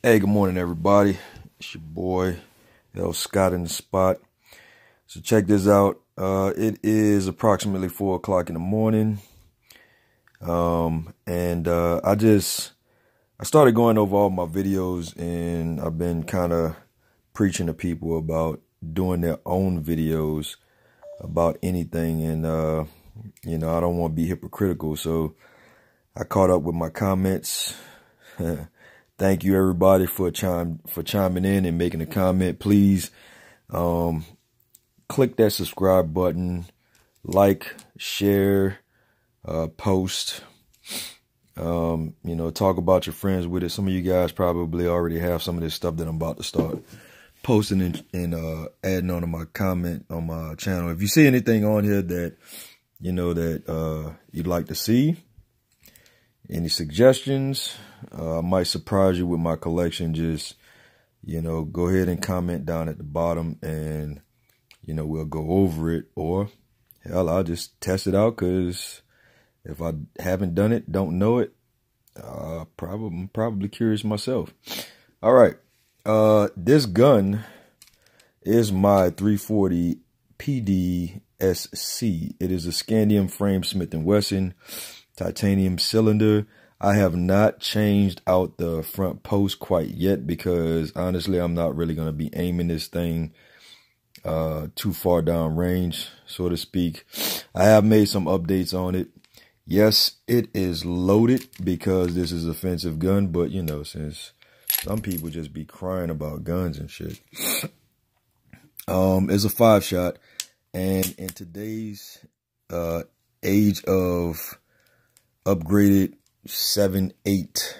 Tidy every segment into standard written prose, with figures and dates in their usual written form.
Hey, good morning, everybody. It's your boy, L. Scott in the spot. So check this out. It is approximately 4 o'clock in the morning. I started going over all my videos, and I've been kind of preaching to people about doing their own videos about anything. And, I don't want to be hypocritical. So I caught up with my comments. Thank you, everybody, for chiming in and making a comment. Please click that subscribe button, like, share, post. Talk about your friends with it. Some of you guys probably already have some of this stuff that I'm about to start posting and adding on to my comment on my channel. If you see anything on here that you'd like to see, any suggestions, I might surprise you with my collection. Just, go ahead and comment down at the bottom and, we'll go over it. Or, hell, I'll just test it out, because if I haven't done it, don't know it, I'm probably curious myself. All right. This gun is my 340pd SC. It is a scandium frame Smith & Wesson titanium cylinder. I have not changed out the front post quite yet, because honestly, I'm not really going to be aiming this thing too far down range, so to speak. I have made some updates on it. Yes, it is loaded because this is an offensive gun, but since some people just be crying about guns and shit. It's a 5-shot, and in today's age of upgraded 7, 8,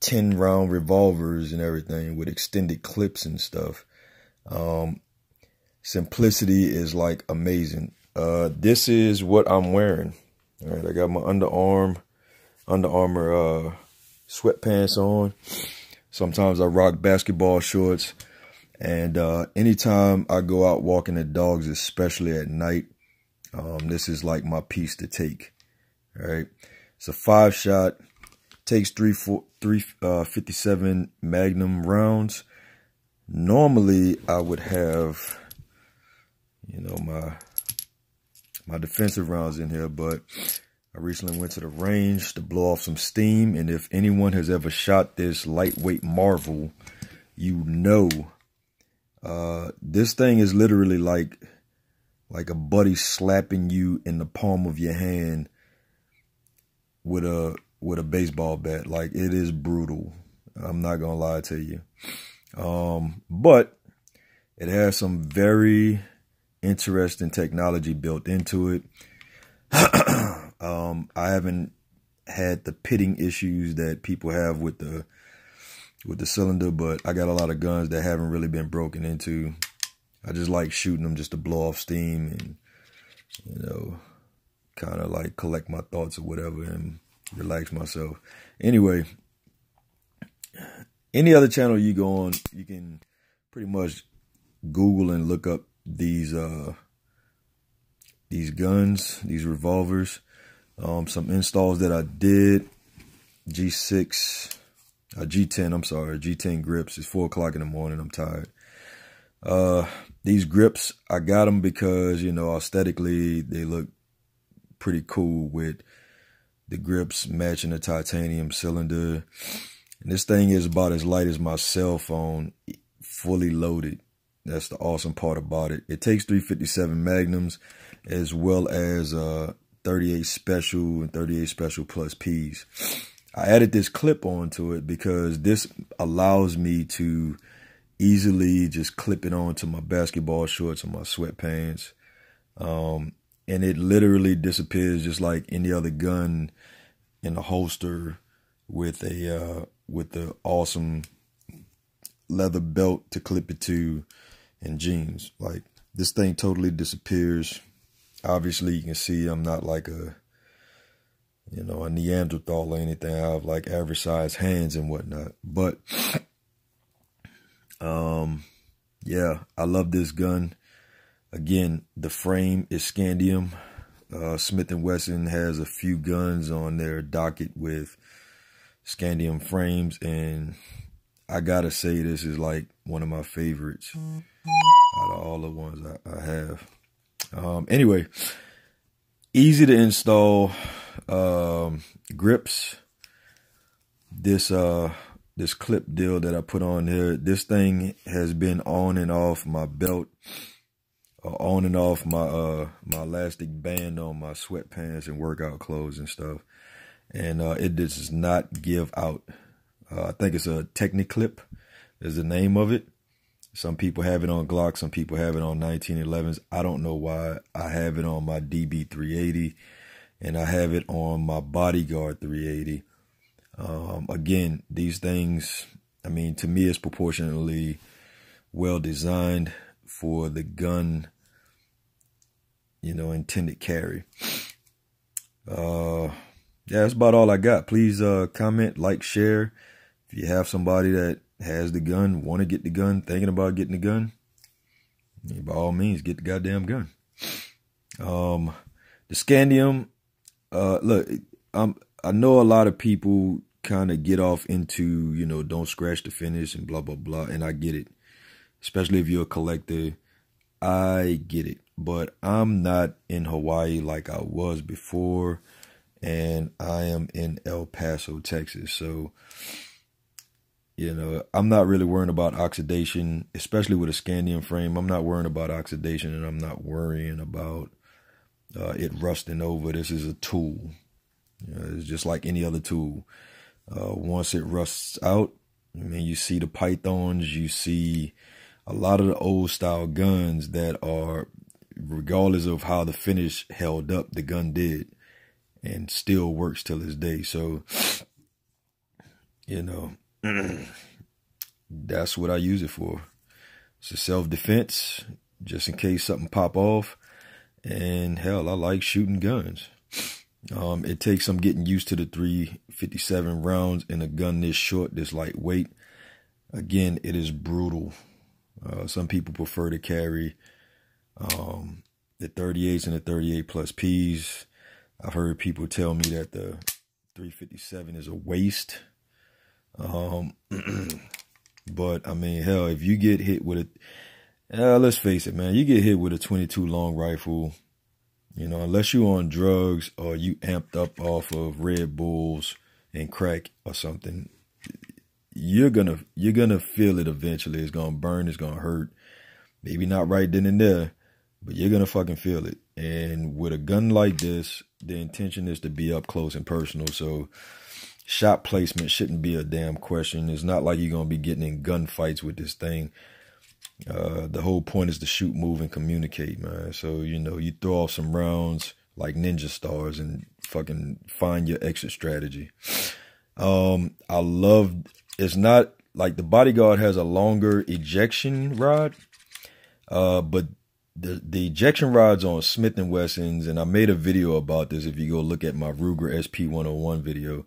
10 round revolvers and everything with extended clips and stuff, simplicity is like amazing. This is what I'm wearing. All right, I got my Under Armour sweatpants on. Sometimes I rock basketball shorts, and anytime I go out walking the dogs, especially at night, this is like my piece to take. All right, it's a 5-shot, takes 357 Magnum rounds. Normally, I would have, my defensive rounds in here, but I recently went to the range to blow off some steam, and if anyone has ever shot this lightweight marvel, this thing is literally like a buddy slapping you in the palm of your hand with a baseball bat. Like, it is brutal. I'm not gonna lie to you. But it has some very interesting technology built into it. I haven't had the pitting issues that people have with the cylinder, but I got a lot of guns that haven't really been broken into. I just like shooting them just to blow off steam and, kind of like collect my thoughts or whatever and relax myself. Anyway, any other channel you go on, you can pretty much Google and look up these guns, these revolvers. Some installs that I did. G10 grips. It's 4 o'clock in the morning. I'm tired. These grips, I got them because, aesthetically, they look pretty cool with the grips matching the titanium cylinder. And this thing is about as light as my cell phone, fully loaded. That's the awesome part about it. It takes 357 Magnums, as well as 38 Special and 38 Special Plus Ps. I added this clip onto it because this allows me to easily just clip it onto my basketball shorts and my sweatpants. And it literally disappears just like any other gun in a holster with the awesome leather belt to clip it to and jeans. Like, this thing totally disappears. Obviously, you can see I'm not like a Neanderthal or anything. I have like average size hands and whatnot. But yeah, I love this gun. Again, the frame is scandium. Smith & Wesson has a few guns on their docket with scandium frames, and I gotta say this is like one of my favorites out of all the ones I have. Anyway, easy to install grips. This clip deal that I put on here, this thing has been on and off my belt, or on and off my my elastic band on my sweatpants and workout clothes and stuff, and it does not give out. I think it's a Techniclip is the name of it. Some people have it on Glock, some people have it on 1911s. I don't know why. I have it on my DB380, and I have it on my Bodyguard 380. Again, these things, I mean, to me, it's proportionately well designed for the gun, you know, intended carry. Yeah, that's about all I got. Please comment, like, share. If you have somebody that has the gun, want to get the gun, thinking about getting the gun, by all means, get the goddamn gun. The scandium, look, I know a lot of people kind of get off into, you know, don't scratch the finish and blah, blah, blah. And I get it, especially if you're a collector. I get it, but I'm not in Hawaii like I was before. And I am in El Paso, Texas. So, you know, I'm not really worrying about oxidation, especially with a scandium frame. I'm not worrying about oxidation, and I'm not worrying about it rusting over. This is a tool. You know, it's just like any other tool. Once it rusts out, I mean, you see the pythons, you see a lot of the old style guns that are, regardless of how the finish held up, the gun did, and still works till this day. So, you know, that's what I use it for. It's a self-defense, just in case something pop off. And hell, I like shooting guns. It takes some getting used to the 357 rounds in a gun this short, this lightweight. Again, it is brutal. Some people prefer to carry the 38s and the 38 plus Ps. I've heard people tell me that the 357 is a waste. But I mean, hell, if you get hit with a, let's face it, man, you get hit with a 22 long rifle, you know, unless you're on drugs or you amped up off of Red Bulls and crack or something, you're gonna feel it eventually. It's gonna burn, it's gonna hurt. Maybe not right then and there, but you're gonna fucking feel it. And with a gun like this, the intention is to be up close and personal. So shot placement shouldn't be a damn question. It's not like you're gonna be getting in gunfights with this thing. The whole point is to shoot, move, and communicate, man. So, you know, you throw off some rounds like ninja stars and fucking find your exit strategy. I love, it's not like the Bodyguard has a longer ejection rod, but the ejection rods on Smith & Wessons, and I made a video about this if you go look at my Ruger SP101 video.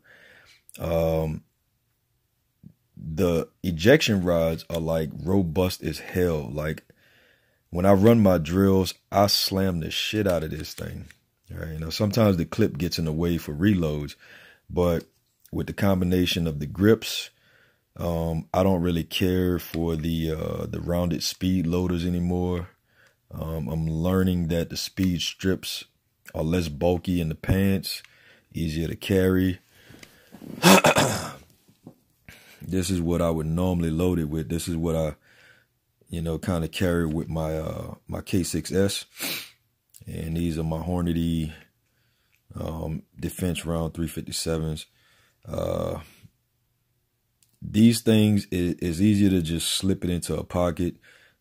The ejection rods are like robust as hell. Like when I run my drills, I slam the shit out of this thing. All right, you know, sometimes the clip gets in the way for reloads, but with the combination of the grips, I don't really care for the rounded speed loaders anymore. I'm learning that the speed strips are less bulky in the pants, easier to carry. This is what I would normally load it with. This is what I, you know, kind of carry with my my K6S. And these are my Hornady defense round 357s. These things is easier to just slip it into a pocket.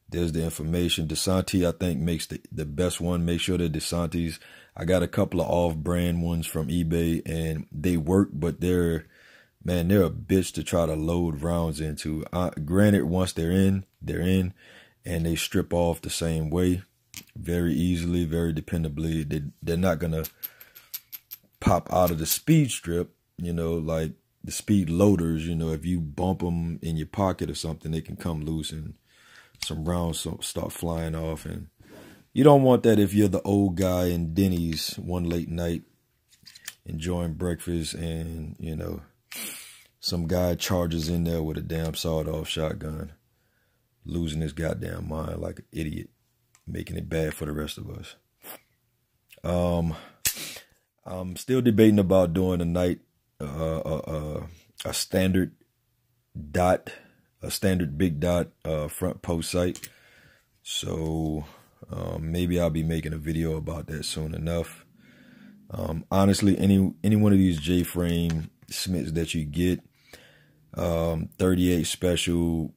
There's the information. DeSanti, I think, makes the best one. Make sure they're DeSantis. I got a couple of off-brand ones from eBay, and they work, but they're a bitch to try to load rounds into. Granted, once they're in, and they strip off the same way, very easily, very dependably. They're not gonna pop out of the speed strip, you know, like the speed loaders. You know, if you bump them in your pocket or something, they can come loose and some rounds start flying off. And you don't want that if you're the old guy in Denny's one late night enjoying breakfast, and, you know, some guy charges in there with a damn sawed-off shotgun, losing his goddamn mind like an idiot, making it bad for the rest of us. I'm still debating about doing a night, a standard dot, a standard big dot front post sight. So maybe I'll be making a video about that soon enough. Honestly, any one of these J-frame Smiths that you get, 38 special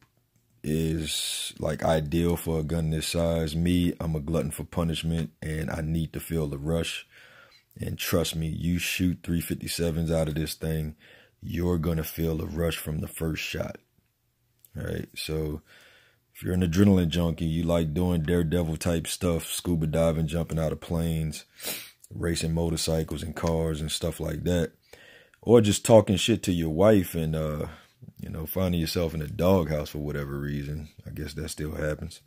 is like ideal for a gun this size. Me, I'm a glutton for punishment, and I need to feel the rush. And trust me, you shoot 357s out of this thing, you're gonna feel the rush from the first shot. All right, so if you're an adrenaline junkie, you like doing daredevil type stuff, scuba diving, jumping out of planes, racing motorcycles and cars and stuff like that, or just talking shit to your wife and you know, finding yourself in a doghouse for whatever reason. I guess that still happens.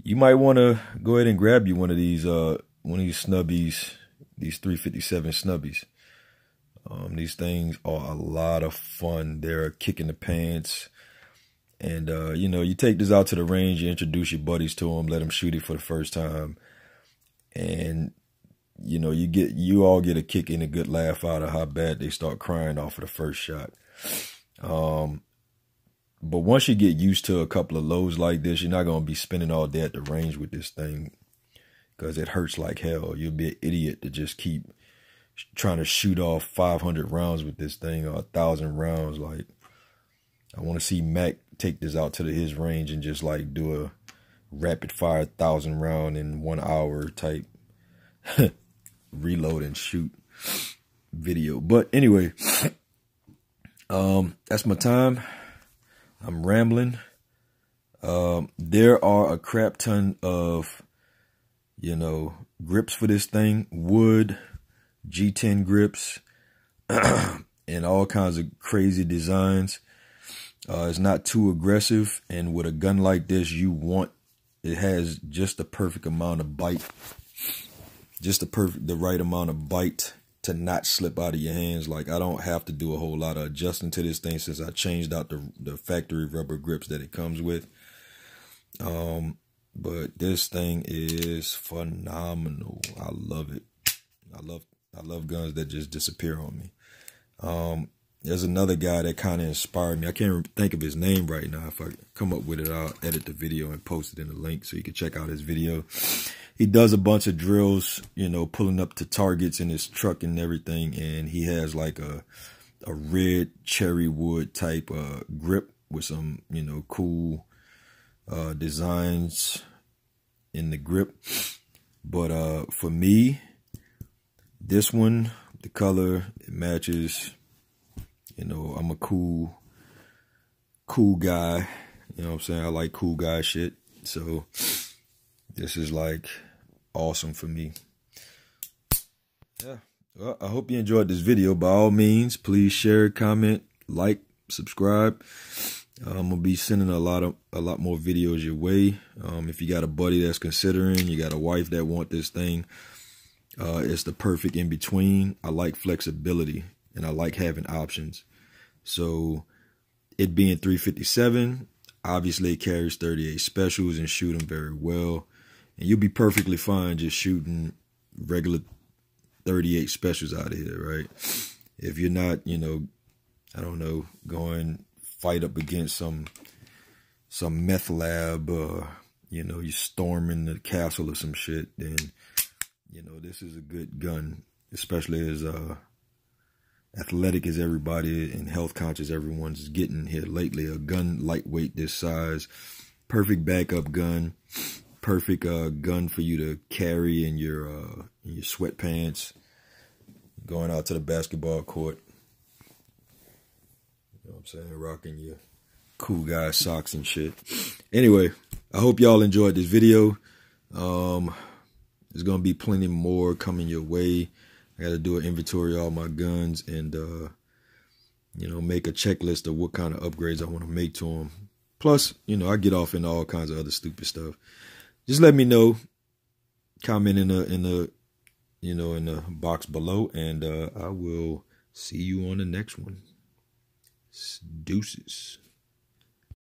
You might want to go ahead and grab you one of these snubbies, these 357 snubbies. These things are a lot of fun. They're a kick in the pants. And, you know, you take this out to the range, you introduce your buddies to them, let them shoot it for the first time. And, you know, you all get a kick and a good laugh out of how bad they start crying off of the first shot. But once you get used to a couple of lows like this, you're not going to be spending all day at the range with this thing because it hurts like hell. You'll be an idiot to just keep trying to shoot off 500 rounds with this thing or 1,000 rounds. Like, I want to see Mac take this out to his range and just like do a rapid fire 1,000 round in 1 hour type reload and shoot video. But anyway, that's my time. I'm rambling. There are a crap ton of, you know, grips for this thing. Wood, G10 grips, and all kinds of crazy designs. It's not too aggressive. And with a gun like this, it has just the perfect amount of bite. Just the right amount of bite to not slip out of your hands. Like, I don't have to do a whole lot of adjusting to this thing since I changed out the factory rubber grips that it comes with. But this thing is phenomenal. I love it. I love guns that just disappear on me. There's another guy that kind of inspired me. I can't think of his name right now. If I come up with it, I'll edit the video and post it in the link so you can check out his video. He does a bunch of drills, you know, pulling up to targets in his truck and everything. And he has like a red cherry wood type grip with some, you know, cool designs in the grip. But for me, this one, the color, it matches. You know, I'm a cool guy. You know what I'm saying? I like cool guy shit. So this is like awesome for me. Yeah. Well, I hope you enjoyed this video. By all means, please share, comment, like, subscribe. I'm gonna be sending a lot more videos your way. If you got a buddy that's considering, you got a wife that want this thing, it's the perfect in between. I like flexibility and I like having options. So it being 357, obviously it carries 38 specials and shoot them very well. And you'll be perfectly fine just shooting regular 38 specials out of here, right? If you're not, you know, I don't know, going fight up against some meth lab, you know, you're storming the castle or some shit, then, you know, this is a good gun, especially as athletic as everybody and health conscious everyone's getting here lately. A gun lightweight this size, perfect backup gun, perfect gun for you to carry in your sweatpants going out to the basketball court. You know what I'm saying? Rocking your cool guy socks and shit. Anyway, I hope y'all enjoyed this video. There's gonna be plenty more coming your way. I got to do an inventory of all my guns and, you know, make a checklist of what kind of upgrades I want to make to them. Plus, you know, I get off into all kinds of other stupid stuff. Just let me know. Comment in the box below, and I will See you on the next one. Deuces.